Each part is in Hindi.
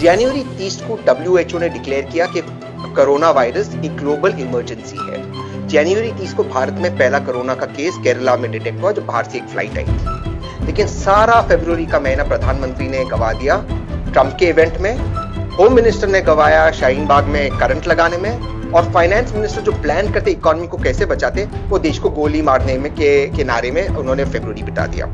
जनवरी 30 को WHO ने डिक्लेयर किया कि कोरोना वायरस एक ग्लोबल इमरजेंसी है। जनवरी 30 को भारत में पहला कोरोना का केस केरला में डिटेक्ट हुआ, जो बाहर से एक फ्लाइट आई थी। लेकिन सारा फरवरी का महीना प्रधानमंत्री ने गवा दिया ट्रंप के इवेंट में, होम मिनिस्टर ने गवाया शाहीन बाग में करंट लगाने में, और फाइनेंस मिनिस्टर जो प्लान करते इकोनॉमी को कैसे बचाते, वो देश को गोली मारने में के नारे में उन्होंने फरवरी बिता दिया।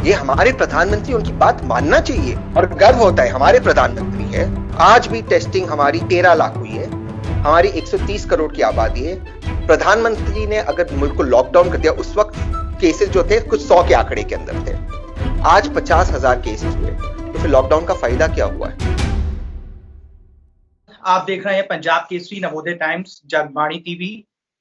ये हमारे प्रधानमंत्री, उनकी बात मानना चाहिए और गर्व होता है, हमारे प्रधानमंत्री है। आज भी टेस्टिंग हमारी 13 लाख हुई है, हमारी 130 करोड़ की आबादी है। प्रधानमंत्री ने अगर मुल्क को लॉकडाउन कर दिया, उस वक्त केसेस जो थे कुछ 100 के आंकड़े के अंदर थे, आज 50,000 केसेस हुए, तो फिर लॉकडाउन का फायदा क्या हुआ है? आप देख रहे हैं पंजाब केसरी, नवोदय टाइम्स, जगबाणी टीवी।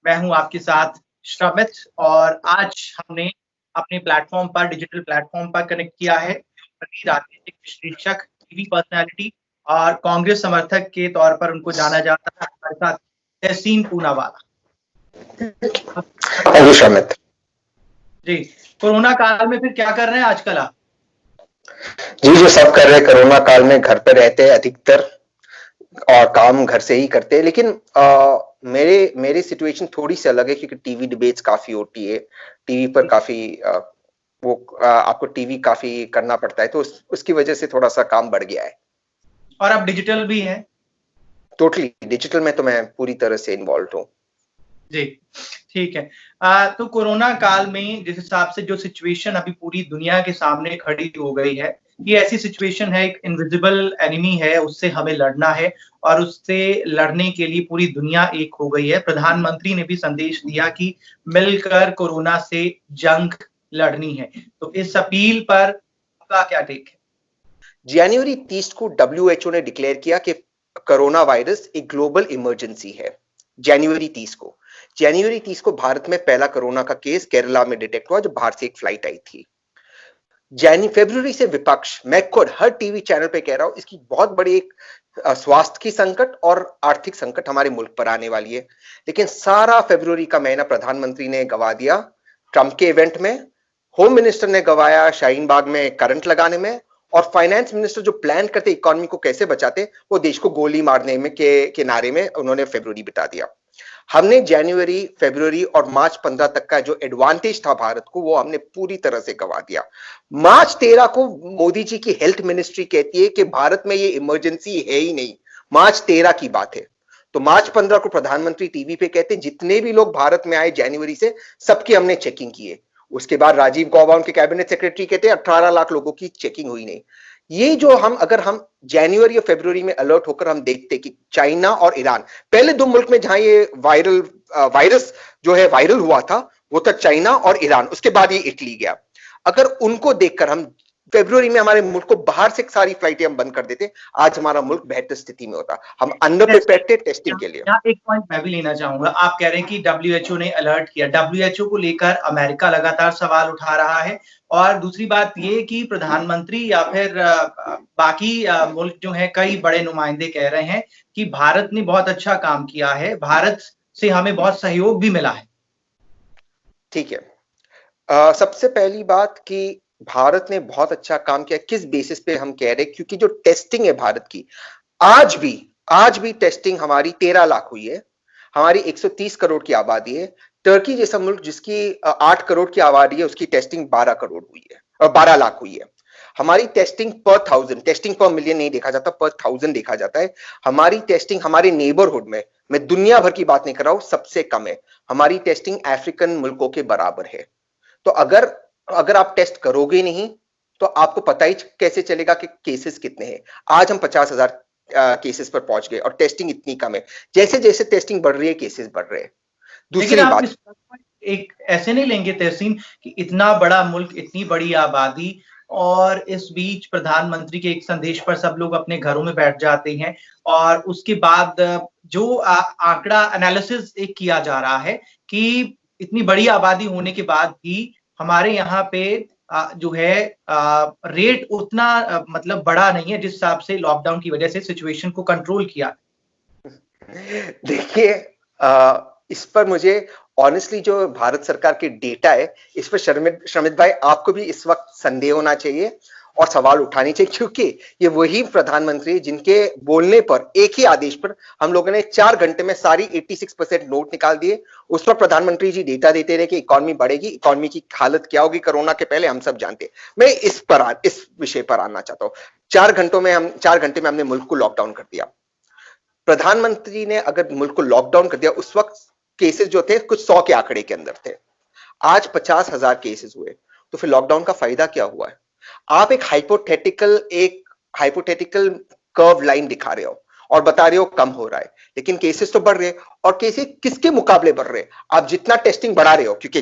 मैं हूं आपके साथ श्रमित, और आज हमने अपने प्लेटफॉर्म पर, डिजिटल प्लेटफॉर्म पर कनेक्ट किया है राजनीतिक विश्लेषक, टीवी पर्सनालिटी और कांग्रेस समर्थक के तौर पर उनको जाना जाता है, हमारे साथ तहसीन पूनावाला। श्रमित जी, कोरोना काल में फिर क्या कर रहे हैं आजकल आप? जी, जो सब कर रहे हैं कोरोना काल में, घर पे रहते हैं अधिकतर और काम घर से ही करते हैं। लेकिन मेरी सिचुएशन थोड़ी सी अलग है, क्योंकि टीवी डिबेट्स काफी होती है, टीवी पर काफी आपको टीवी काफी करना पड़ता है, तो उसकी वजह से थोड़ा सा काम बढ़ गया है। और अब डिजिटल भी है? टोटली डिजिटल में तो मैं पूरी तरह से इन्वॉल्व हूँ। जी, ठीक है। तो कोरोना काल में जिस हिसाब से जो सिचुएशन अभी पूरी दुनिया के सामने खड़ी हो गई है, ये ऐसी सिचुएशन है, एक इनविजिबल एनिमी है, उससे हमें लड़ना है, और उससे लड़ने के लिए पूरी दुनिया एक हो गई है। प्रधानमंत्री ने भी संदेश दिया कि मिलकर कोरोना से जंग लड़नी है, तो इस अपील पर आपका क्या टेक है? जनवरी 30 को WHO ने डिक्लेयर किया कि कोरोना वायरस एक ग्लोबल इमरजेंसी है। जनवरी 30 को भारत में पहला कोरोना का केस केरला में डिटेक्ट हुआ, जो बाहर से एक फ्लाइट आई थी। फरवरी से विपक्ष, मैं खुद हर टीवी चैनल पे कह रहा हूं, इसकी बहुत बड़ी एक स्वास्थ्य की संकट और आर्थिक संकट हमारे मुल्क पर आने वाली है। लेकिन सारा फरवरी का महीना प्रधानमंत्री ने गवा दिया ट्रंप के इवेंट में, होम मिनिस्टर ने गवाया शाहीन बाग में करंट लगाने में, और फाइनेंस मिनिस्टर जो प्लान करते इकोनॉमी को कैसे बचाते, वो देश को गोली मारने में के नारे में उन्होंने फरवरी बिता दिया। हमने जनवरी, फरवरी और मार्च 15 तक का जो एडवांटेज था भारत को, वो हमने पूरी तरह से गवा दिया। मार्च 13 को मोदी जी की हेल्थ मिनिस्ट्री कहती है कि भारत में ये इमरजेंसी है ही नहीं। मार्च 13 की बात है। तो मार्च 15 को प्रधानमंत्री टीवी पे कहते हैं जितने भी लोग भारत में आए जनवरी से, सबकी हमने चेकिंग की है। उसके बाद राजीव गौबा उनके कैबिनेट सेक्रेटरी कहते हैं 18 लाख लोगों की चेकिंग हुई नहीं। ये जो अगर हम जनवरी या फरवरी में अलर्ट होकर हम देखते कि चाइना और ईरान, पहले दो मुल्क में जहां ये वायरस जो है वायरल हुआ था, वो था चाइना और ईरान, उसके बाद ये इटली गया। अगर उनको देखकर हम फरवरी में हमारे मुल्क को बाहर से सारी फ्लाइटें हम बंद कर देते, आज हमारा मुल्क बेहतर स्थिति में होता। हम अंडर प्रिपेयर्ड थे टेस्टिंग के लिए। यहाँ एक पॉइंट मैं भी लेना चाहूंगा। आप कह रहे हैं कि WHO ने अलर्ट किया, WHO को लेकर अमेरिका लगातार सवाल उठा रहा है, और दूसरी बात ये कि प्रधानमंत्री या फिर बाकी मुल्क जो है, कई बड़े नुमाइंदे कह रहे हैं कि भारत ने बहुत अच्छा काम किया है, भारत से हमें बहुत सहयोग भी मिला है। ठीक है, सबसे पहली बात कि भारत ने बहुत अच्छा काम किया। किस बेसिस पे हम कह रहे हैं? क्योंकि जो टेस्टिंग है भारत की, आज भी टेस्टिंग हमारी 13 लाख हुई है, हमारी 130 करोड़ की आबादी है। टर्की जैसा मुल्क जिसकी 8 करोड़ की आबादी है, उसकी टेस्टिंग 12 करोड़ हुई है और 12 लाख हुई है। हमारी टेस्टिंग पर 1000, टेस्टिंग पर मिलियन नहीं देखा जाता, पर 1000 देखा जाता है। हमारी टेस्टिंग हमारे नेबरहुड में, मैं दुनिया भर की बात नहीं कर रहा हूं, सबसे कम है। हमारी टेस्टिंग अफ्रीकन मुल्कों के बराबर है। तो अगर आप टेस्ट करोगे नहीं, तो आपको पता ही कैसे चलेगा कि केसेस कितने हैं। आज हम 50,000 केसेस पर पहुंच गए और टेस्टिंग इतनी कम है। जैसे जैसे टेस्टिंग बढ़ रही है, केसेस बढ़ रहे हैं। दूसरी बात, एक ऐसे नहीं लेंगे तहसीन कि इतना बड़ा मुल्क, इतनी बड़ी आबादी, और इस बीच प्रधानमंत्री के एक संदेश पर सब लोग अपने घरों में बैठ जाते हैं, और उसके बाद जो आंकड़ा एनालिसिस एक किया जा रहा है कि इतनी बड़ी आबादी होने के बाद भी हमारे यहाँ पे जो है रेट उतना मतलब बड़ा नहीं है, जिस हिसाब से लॉकडाउन की वजह से सिचुएशन को कंट्रोल किया। देखिए, इस पर मुझे ऑनेस्टली जो भारत सरकार के डेटा है, इस पर शर्मित भाई आपको भी इस वक्त संदेह होना चाहिए, और सवाल उठाने चाहिए, क्योंकि ये वही प्रधानमंत्री जिनके बोलने पर एक ही आदेश पर हम लोगों ने 4 घंटे में सारी 86% नोट निकाल दिए। उस पर प्रधानमंत्री जी डेटा देते रहे कि इकोनॉमी बढ़ेगी, इकोनॉमी की हालत क्या होगी कोरोना के पहले, हम सब जानते हैं। मैं इस विषय पर आना चाहता हूं। 4 घंटे में हमने मुल्क को लॉकडाउन कर दिया। प्रधानमंत्री ने अगर मुल्क को लॉकडाउन कर दिया, उस वक्त केसेस जो थे कुछ 100 के आंकड़े के अंदर थे, आज 50,000 केसेस हुए, तो फिर लॉकडाउन का फायदा क्या हुआ है? आप एक हाइपोथेटिकल कर्व लाइन दिखा रहे हो और बता रहे हो कम हो रहा है, लेकिन केसेस तो बढ़ रहे हैं। और केसेस किसके मुकाबले बढ़ रहे हैं? आप जितना टेस्टिंग बढ़ा रहे हो, क्योंकि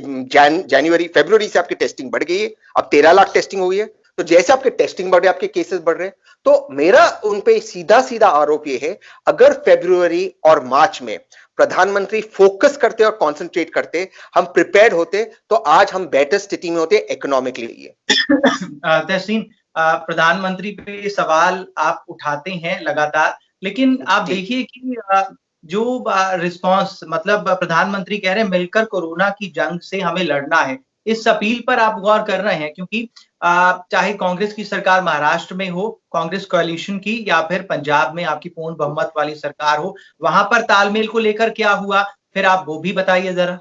फरवरी से आपकी टेस्टिंग बढ़ गई है, अब 13 लाख टेस्टिंग हुई है, तो जैसे आपके टेस्टिंग बढ़ रहे, आपके केसेस बढ़ रहे हैं। तो मेरा उन पे सीधा सीधा आरोप ये है, अगर फरवरी और मार्च में प्रधानमंत्री फोकस करते और कंसंट्रेट करते, हम प्रिपेयर्ड होते, तो आज हम बेटर स्थिति में होते इकोनॉमिकली। तहसीन, प्रधानमंत्री पे सवाल आप उठाते हैं लगातार, लेकिन आप देखिए कि जो रिस्पांस, मतलब प्रधानमंत्री कह रहे हैं मिलकर कोरोना की जंग से हमें लड़ना है, इस अपील पर आप गौर कर रहे हैं? क्योंकि चाहे कांग्रेस की सरकार महाराष्ट्र में हो, कांग्रेस कोalition की, या फिर पंजाब में आपकी पूर्ण बहुमत वाली सरकार हो, वहां पर तालमेल को लेकर क्या हुआ, फिर आप वो भी बताइए जरा।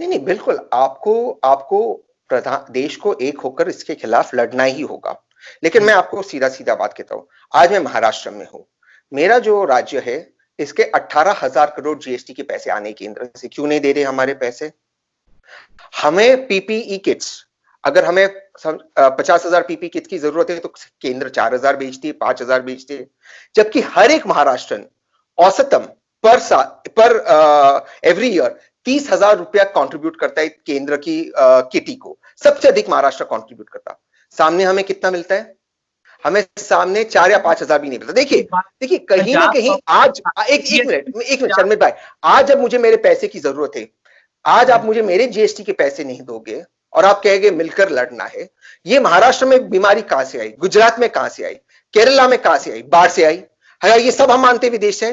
नहीं, बिल्कुल आपको देश को एक होकर इसके खिलाफ लड़ना ही होगा। लेकिन मैं आपको सीधा सीधा बात कहता हूं, आज मैं महाराष्ट्र में हूं, मेरा जो राज्य है, इसके 18,000 करोड़ जीएसटी के पैसे आने केंद्र से, क्यों नहीं दे रहे हमारे पैसे? हमें पीपीई किट्स, अगर हमें 50,000 पीपीई किट की जरूरत है, तो केंद्र 4,000 बेचती है, 5,000 बेचती है, जबकि हर एक महाराष्ट्रन औसतम पर एवरी ईयर 30,000 रुपया कंट्रीब्यूट करता है केंद्र की किटी को। सबसे अधिक महाराष्ट्र कंट्रीब्यूट करता। सामने हमें कितना मिलता है? हमें सामने 4 या 5,000 भी नहीं मिलता। देखिए कहीं ना कहीं आज एक मिनट शर्मित भाई, आज जब मुझे मेरे पैसे की जरूरत है, आज आप मुझे मेरे जीएसटी के पैसे नहीं दोगे और आप कहेंगे मिलकर लड़ना है। ये महाराष्ट्र में बीमारी कहां से आई? गुजरात में कहां से आई? केरला में कहां से आई? बाढ़ से आई है। ये सब हम मानते विदेश से।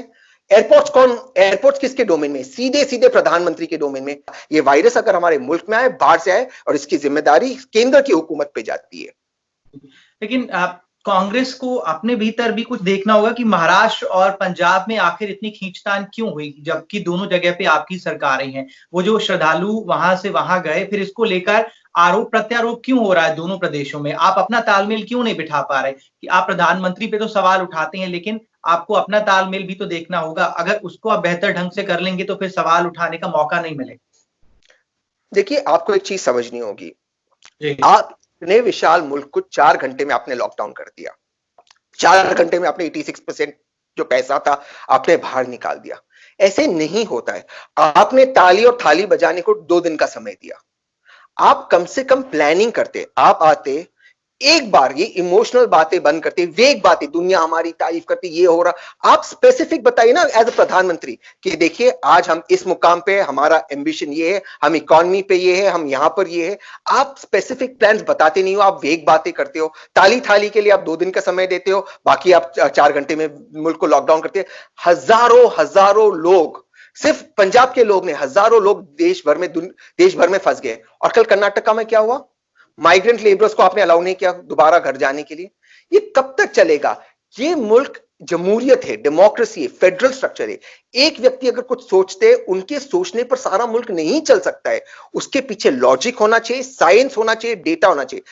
एयरपोर्ट्स किसके डोमेन में? सीधे सीधे प्रधानमंत्री के डोमेन में। ये वायरस अगर हमारे मुल्क में आए, बाहर से आए, और इसकी जिम्मेदारी केंद्र की हुकूमत पे जाती है। लेकिन कांग्रेस को अपने भीतर भी कुछ देखना होगा कि महाराष्ट्र और पंजाब में आखिर इतनी खींचतान क्यों हुई, जबकि दोनों जगह पे आपकी सरकारें हैं। वो जो श्रद्धालु वहां से वहां गए, फिर इसको लेकर आरोप प्रत्यारोप क्यों हो रहा है दोनों प्रदेशों में? आप अपना तालमेल क्यों नहीं बिठा पा रहे? कि आप प्रधानमंत्री पे तो सवाल उठाते हैं, लेकिन आपको अपना तालमेल भी तो देखना होगा। अगर उसको आप बेहतर ढंग से कर लेंगे तो फिर सवाल उठाने का मौका नहीं मिलेगा। देखिए, आपको एक चीज समझनी होगी, आप इतने विशाल मुल्क को 4 घंटे में आपने लॉकडाउन कर दिया। 4 घंटे में आपने 86% जो पैसा था आपने बाहर निकाल दिया। ऐसे नहीं होता है। आपने ताली और थाली बजाने को 2 दिन का समय दिया। आप कम से कम प्लानिंग करते, आप आते, एक बार ये इमोशनल बातें बंद करते, वेग बातें, दुनिया हमारी तारीफ करती, ये हो रहा। आप स्पेसिफिक बताइए ना एज अ प्रधानमंत्री कि देखिए आज हम इस मुकाम पे, हमारा एम्बिशन ये है, हम इकोनॉमी पे ये है, हम यहां पर ये है। आप स्पेसिफिक प्लान्स बताते नहीं हो, आप वेग बातें करते हो। ताली थाली के लिए आप 2 दिन का समय देते हो, बाकी आप 4 घंटे में मुल्क को लॉकडाउन करते हैं। हजारों लोग, सिर्फ पंजाब के लोग ने, हजारों लोग देश भर में फंस गए। और कल कर्नाटका में क्या हुआ? माइग्रेंट लेबरर्स को आपने अलाउ नहीं किया दोबारा घर जाने के लिए। ये कब तक चलेगा? ये मुल्क जमहूरियत है, डेमोक्रेसी है, फेडरल स्ट्रक्चर है। एक व्यक्ति अगर कुछ सोचते, उनके सोचने पर सारा मुल्क नहीं चल सकता है। उसके पीछे लॉजिक होना चाहिए, साइंस होना चाहिए, डेटा होना चाहिए।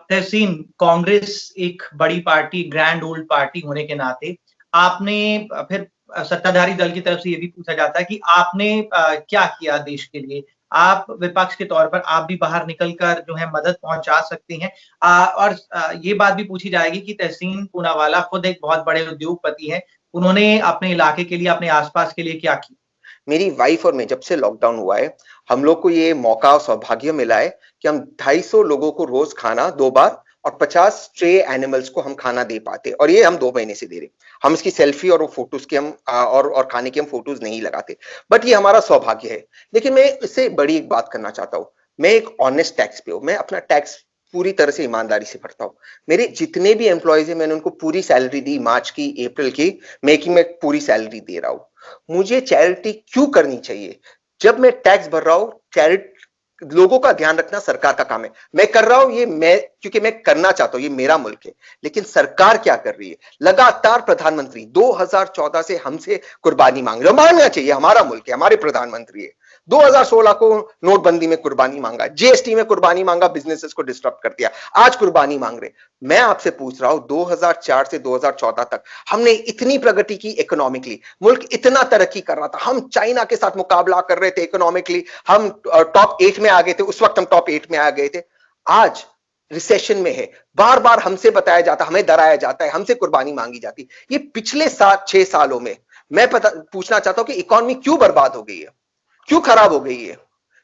तहसीन, कांग्रेस एक बड़ी पार्टी, ग्रैंड ओल्ड पार्टी होने के नाते आपने, फिर सत्ताधारी दल की तरफ से ये भी पूछा जाता है कि आपने क्या किया देश के लिए। आप विपक्ष के तौर पर आप भी बाहर निकलकर जो है मदद पहुंचा सकते हैं। और ये बात भी पूछी जाएगी कि तहसीन पूनावाला खुद एक बहुत बड़े उद्योगपति हैं, उन्होंने अपने इलाके के लिए, अपने आसपास के लिए क्या किया? मेरी वाइफ और मैं, जब से लॉकडाउन हुआ है, हम लोग को ये मौका और सौभाग्य मिला है कि हम 250 लोगों को रोज खाना 2 बार और 50 स्ट्रे एनिमल्स को हम खाना दे पाते, और ये हम 2 महीने से दे रहे। हम इसकी सेल्फी और वो फोटोज के हम और खाने के हम फोटोज नहीं लगाते, बट ये हमारा सौभाग्य है। लेकिन मैं इससे बड़ी एक बात करना चाहता हूं। मैं एक ऑनेस्ट टैक्स पे हूं, मैं अपना टैक्स पूरी तरह से ईमानदारी से भरता हूं। मेरे जितने भी एम्प्लॉयज हैं, मैंने उनको पूरी सैलरी दी, मार्च की, अप्रैल की, मई की मैं पूरी सैलरी दे रहा हूं। मुझे चैरिटी क्यों करनी चाहिए? जब मैं टैक्स भर रहा हूं, लोगों का ध्यान रखना सरकार का काम है। मैं कर रहा हूं ये, मैं क्योंकि मैं करना चाहता हूं, ये मेरा मुल्क है। लेकिन सरकार क्या कर रही है? लगातार प्रधानमंत्री 2014 से हमसे कुर्बानी मांग रहे, मांगना चाहिए, हमारा मुल्क है, हमारे प्रधानमंत्री है। 2016 को नोटबंदी में कुर्बानी मांगा, जीएसटी में कुर्बानी मांगा, बिजनेसेस को डिस्टर्ब कर दिया, आज कुर्बानी मांग रहे। मैं आपसे पूछ रहा हूं 2004 से 2014 तक हमने इतनी प्रगति की इकोनॉमिकली, मुल्क इतना तरक्की कर रहा था, हम चाइना के साथ मुकाबला कर रहे थे इकोनॉमिकली, हम टॉप 8 में आ गए थे, उस वक्त हम टॉप 8 में आ गए थे। आज रिसेशन में है, बार बार हमसे बताया जाता, हमें डराया जाता है, हमसे कुर्बानी मांगी जाती। ये पिछले 7-6 सालों में मैं पूछना चाहता हूं कि इकोनॉमी क्यों बर्बाद हो गई है, क्यों खराब हो गई है,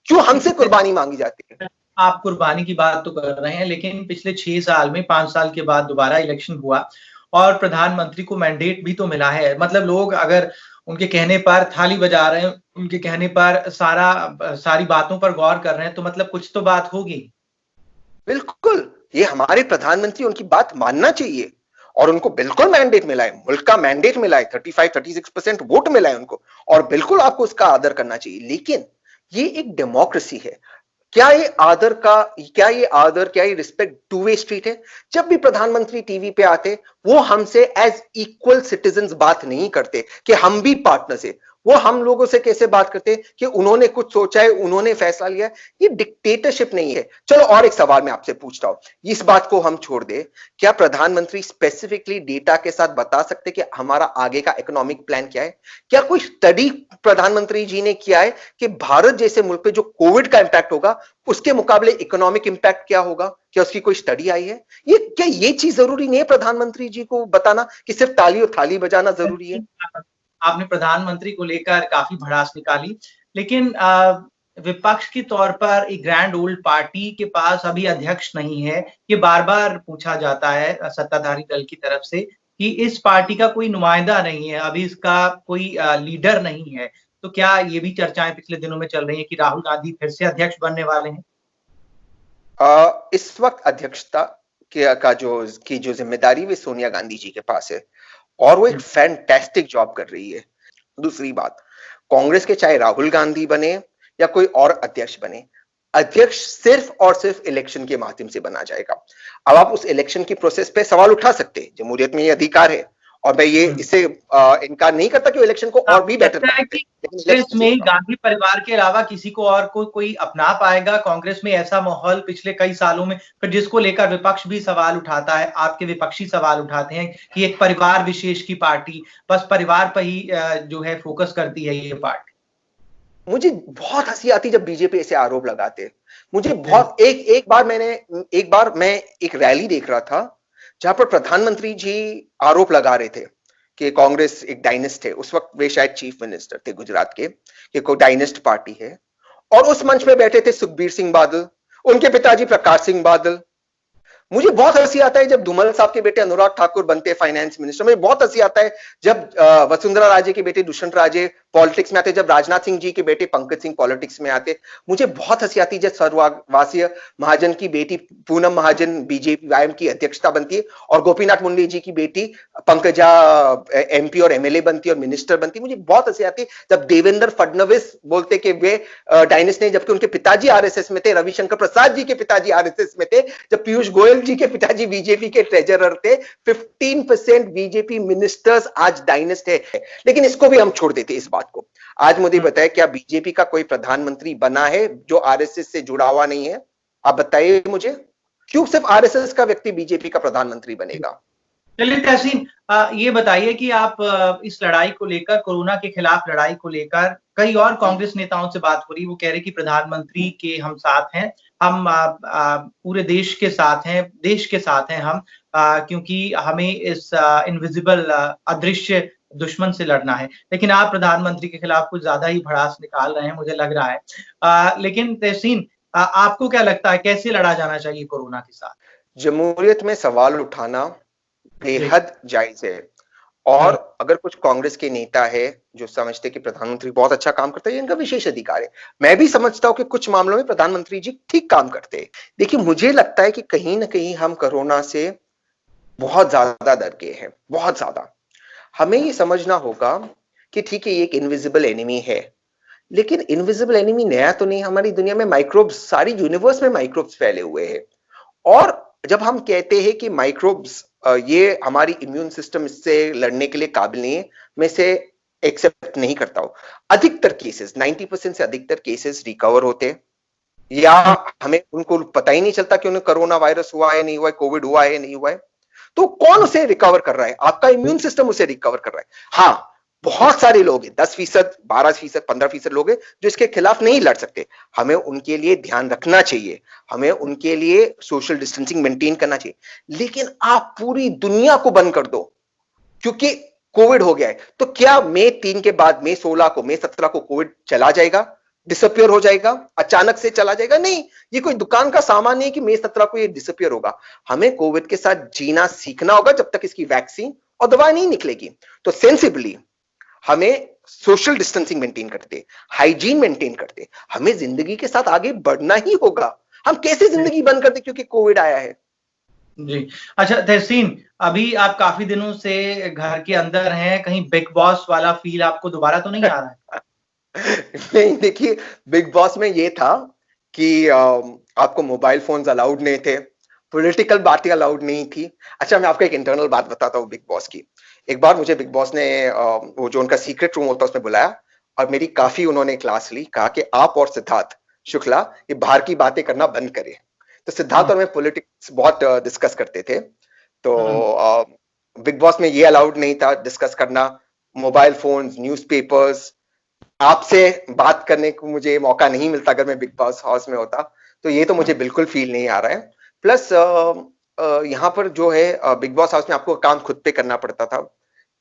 क्यों हमसे कुर्बानी मांगी जाती है? आप कुर्बानी की बात तो कर रहे हैं, लेकिन पिछले 6 साल में 5 साल के बाद दोबारा इलेक्शन हुआ और प्रधानमंत्री को मैंडेट भी तो मिला है। मतलब लोग अगर उनके कहने पर थाली बजा रहे हैं, उनके कहने पर सारी बातों पर गौर कर रहे हैं, तो मतलब कुछ तो बात होगी। बिल्कुल, ये हमारे प्रधानमंत्री, उनकी बात मानना चाहिए और उनको बिल्कुल मैंडेट मिला है, मुल्क का मैंडेट मिला है, 35-36% वोट मिला है उनको और बिल्कुल आपको उसका आदर करना चाहिए। लेकिन ये एक डेमोक्रेसी है। क्या ये रिस्पेक्ट टू वे स्ट्रीट है? जब भी प्रधानमंत्री टीवी पे आते, वो हमसे एज इक्वल सिटीजन्स बात नहीं करते कि हम भी पार्टनर्स है। वो हम लोगों से कैसे बात करते हैं कि उन्होंने कुछ सोचा है, उन्होंने फैसला लिया है। ये डिक्टेटरशिप नहीं है। चलो और एक सवाल मैं आपसे पूछता हूं, इस बात को हम छोड़ दे, क्या प्रधानमंत्री स्पेसिफिकली डेटा के साथ बता सकते कि हमारा आगे का इकोनॉमिक प्लान क्या है? क्या कोई स्टडी प्रधानमंत्री जी ने किया है कि भारत जैसे मुल्क पे जो कोविड का इंपैक्ट होगा, उसके मुकाबले इकोनॉमिक इंपैक्ट क्या होगा? क्या उसकी कोई स्टडी आई है? क्या ये चीज जरूरी नहीं है प्रधानमंत्री जी को बताना कि सिर्फ ताली और थाली बजाना जरूरी है? आपने प्रधानमंत्री को लेकर काफी भड़ास निकाली, लेकिन विपक्ष के तौर पर एक ग्रैंड ओल्ड पार्टी के पास अभी अध्यक्ष नहीं है। ये बार-बार पूछा जाता है सत्ताधारी दल की तरफ से कि इस पार्टी का कोई नुमाइंदा नहीं है, अभी इसका कोई लीडर नहीं है। तो क्या ये भी चर्चाएं पिछले दिनों में चल रही हैं कि राहुल गांधी फिर से अध्यक्ष बनने वाले हैं? इस वक्त अध्यक्षता की जो जिम्मेदारी वे सोनिया गांधी जी के पास है और वो एक फैंटास्टिक जॉब कर रही है। दूसरी बात, कांग्रेस के चाहे राहुल गांधी बने या कोई और अध्यक्ष बने, अध्यक्ष सिर्फ और सिर्फ इलेक्शन के माध्यम से बना जाएगा। अब आप उस इलेक्शन की प्रोसेस पे सवाल उठा सकते हैं, जमहूरियत में ये अधिकार है और मैं ये इससे इनकार नहीं करता कि इलेक्शन को और भी बेटर लगता है कि कांग्रेस में गांधी परिवार के अलावा किसी को और कोई अपना पाएगा कांग्रेस में? ऐसा माहौल पिछले कई सालों में, फिर जिसको लेकर विपक्ष भी सवाल उठाता है, आपके विपक्षी सवाल उठाते हैं कि एक परिवार विशेष की पार्टी, बस परिवार पर ही जो है फोकस करती है ये पार्टी। मुझे बहुत हंसी आती जब बीजेपी ऐसे आरोप लगाते। मुझे बहुत एक बार मैं एक रैली देख रहा था जहां पर प्रधानमंत्री जी आरोप लगा रहे थे कि कांग्रेस एक डायनेस्ट है। उस वक्त वे शायद चीफ मिनिस्टर थे गुजरात के, कि कोई डायनेस्ट पार्टी है और उस मंच में बैठे थे सुखबीर सिंह बादल, उनके पिताजी प्रकाश सिंह बादल। मुझे बहुत हंसी आता है जब धूमल साहब के बेटे अनुराग ठाकुर बनते हैं फाइनेंस मिनिस्टर। मुझे बहुत हंसी आता है जब वसुंधरा राजे के बेटे दुष्यंत राजे पॉलिटिक्स में आते, जब राजनाथ सिंह जी के बेटे पंकज सिंह पॉलिटिक्स में आते। मुझे बहुत हंसी आती है जब सर्ववासीय महाजन की बेटी पूनम महाजन बीजेपी वाईएम की अध्यक्षता बनती है और गोपीनाथ मुंडे जी की बेटी पंकजा एमपी और एमएलए बनती है और मिनिस्टर बनती है। मुझे बहुत हंसी आती है जब देवेंद्र फडणवीस बोलते कि वे डायनेस्ट नहीं, जबकि उनके पिताजी आरएसएस में थे, रविशंकर प्रसाद जी के पिताजी आरएसएस में थे, जब पीयूष गोयल जी के पिताजी बीजेपी के ट्रेजरर थे। 15% बीजेपी मिनिस्टर्स आज डायनेस्ट है। लेकिन इसको भी हम छोड़ देते इस बात को। आज मुझे बताए, क्या बीजेपी का कोई प्रधानमंत्री बना है जो आरएसएस से जुड़ा हुआ नहीं है? आप बताइए मुझे, क्यों सिर्फ आरएसएस का व्यक्ति बीजेपी का प्रधानमंत्री बनेगा? चलिए तहसीन, ये बताइए कि आप इस लड़ाई को लेकर, कोरोना के खिलाफ लड़ाई को लेकर, कई और कांग्रेस नेताओं से बात हो रही, वो कह रहे कि प्रधानमंत्री के हम साथ हैं, हम पूरे देश के साथ हैं, देश के साथ हैं हम, क्योंकि हमें इस इनविजिबल अदृश्य दुश्मन से लड़ना है। लेकिन आप प्रधानमंत्री के खिलाफ कुछ ज्यादा ही भड़ास निकाल रहे हैं, मुझे लग रहा है। लेकिन तहसीन, आपको क्या लगता है कैसे लड़ा जाना चाहिए कोरोना के साथ? जमहूरियत में सवाल उठाना बेहद जायज है और अगर कुछ कांग्रेस के नेता है जो समझते कि प्रधानमंत्री बहुत अच्छा काम करता है, इनका विशेष अधिकार है। मैं भी समझता हूं कि कुछ मामलों में प्रधानमंत्री जी ठीक काम करते हैं। देखिए, मुझे लगता है कि कहीं ना कहीं हम कोरोना से बहुत ज्यादा डर गए हैं, बहुत ज्यादा। हमें ये समझना होगा कि ठीक है, ये एक इनविजिबल एनिमी है, लेकिन इनविजिबल एनिमी नया तो नहीं, हमारी दुनिया में माइक्रोब्स, सारी यूनिवर्स में माइक्रोब्स फैले हुए हैं। और जब हम कहते हैं कि माइक्रोब्स ये हमारी इम्यून सिस्टम इससे लड़ने के लिए काबिल नहीं है, मैं इसे एक्सेप्ट नहीं करता हूं। अधिकतर केसेस, 90% से अधिकतर केसेस रिकवर होते हैं, या हमें उनको पता ही नहीं चलता कि उन्हें कोरोना वायरस हुआ है नहीं हुआ है, कोविड हुआ है नहीं हुआ है। तो कौन उसे रिकवर कर रहा है? आपका इम्यून सिस्टम उसे रिकवर कर रहा है। हाँ, बहुत सारे लोग हैं, 10%, 12%, 15% लोग हैं जो इसके खिलाफ नहीं लड़ सकते। हमें उनके लिए ध्यान रखना चाहिए, हमें उनके लिए सोशल डिस्टेंसिंग मेंटेन करना चाहिए। लेकिन आप पूरी दुनिया को बंद कर दो क्योंकि कोविड हो गया है, तो क्या मई 3 के बाद, मई 16 को, मई 17 को कोविड चला जाएगा, डिसअपियर हो जाएगा, अचानक से चला जाएगा? नहीं, ये कोई दुकान का सामान नहीं कि मई 17 को ये डिसअपियर होगा। हमें कोविड के साथ जीना सीखना होगा जब तक इसकी वैक्सीन और दवा नहीं निकलेगी। तो सेंसिबली हमें सोशल डिस्टेंसिंग मेंटेन करते, हाइजीन मेंटेन करते, हमें जिंदगी के साथ आगे बढ़ना ही होगा। हम कैसे जिंदगी बंद करते क्योंकि कोविड आया है? जी। अच्छा तहसीन, अभी आप काफी दिनों से घर के अंदर हैं, कहीं बिग बॉस वाला फील आपको दोबारा तो नहीं आ रहा है? नहीं, देखिए, बिग बॉस में ये था कि आपको मोबाइल फोन्स अलाउड नहीं थे, पॉलिटिकल बातें अलाउड नहीं थी। अच्छा, मैं आपको एक इंटरनल बात बताता हूँ बिग बॉस की। एक बार मुझे बिग बॉस ने वो जो उनका सीक्रेट रूम होता है उसमें बुलाया, और मेरी काफी उन्होंने क्लास ली, कहा कि आप और सिद्धार्थ शुक्ला ये बाहर की बातें करना बंद करें। तो सिद्धार्थ और मैं पॉलिटिक्स बहुत डिस्कस करते थे, तो बिग बॉस में ये अलाउड नहीं था डिस्कस करना, मोबाइल फोन्स, न्यूज़पेपर्स, आपसे बात करने को मुझे मौका नहीं मिलता अगर मैं बिग बॉस हाउस में होता। तो ये तो मुझे बिल्कुल फील नहीं आ रहा है। प्लस यहाँ पर जो है बिग बॉस हाउस में आपको काम खुद पे करना पड़ता था।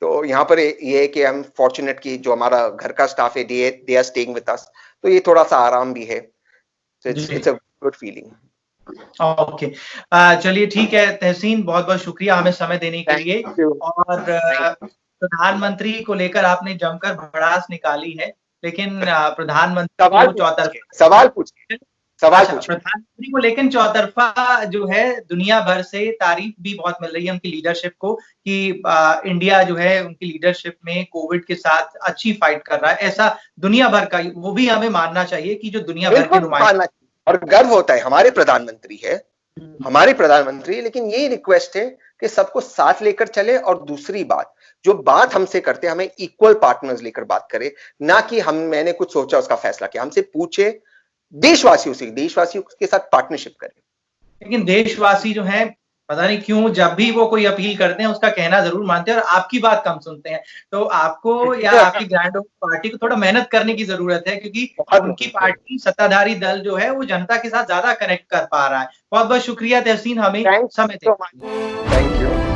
तो यहाँ पर ये है कि आई एम फॉर्चुनेट कि जो हमारा घर का स्टाफ है, they are staying with us, तो ये थोड़ा सा आराम भी है। It's a good feeling. Okay, चलिए ठीक है तहसीन, बहुत बहुत शुक्रिया हमें समय देने के लिए। और प्रधानमंत्री को लेकर आपने जमकर भड़ास निकाली है, लेकिन प्रधानमंत्री को सवाल पूछिए। प्रधानमंत्री को लेकिन चौतरफा जो है दुनिया भर से तारीफ भी बहुत मिल रही है उनकी लीडरशिप को, कि इंडिया जो है उनकी लीडरशिप में कोविड के साथ अच्छी फाइट कर रहा है, ऐसा दुनिया भर का, वो भी हमें मानना चाहिए कि जो दुनिया भर के नुमाइंदे, और गर्व होता है, हमारे प्रधानमंत्री है, हमारे प्रधानमंत्री। लेकिन ये रिक्वेस्ट है कि सबको साथ लेकर चले, और दूसरी बात, जो बात हमसे करते हैं हमें इक्वल पार्टनर्स लेकर बात करे, ना कि मैंने कुछ सोचा उसका फैसला किया। हमसे पूछे, देशवासियों के साथ पार्टनरशिप करें। लेकिन देशवासी जो है पता नहीं क्यों जब भी वो कोई अपील करते हैं उसका कहना जरूर मानते हैं और आपकी बात कम सुनते हैं। तो आपको या आपकी ग्रैंड पार्टी को थोड़ा मेहनत करने की जरूरत है, क्योंकि उनकी पार्टी, सत्ताधारी दल जो है वो जनता के साथ ज्यादा कनेक्ट कर पा रहा है। बहुत बहुत शुक्रिया तहसीन हमें समय देने के लिए। Thank you.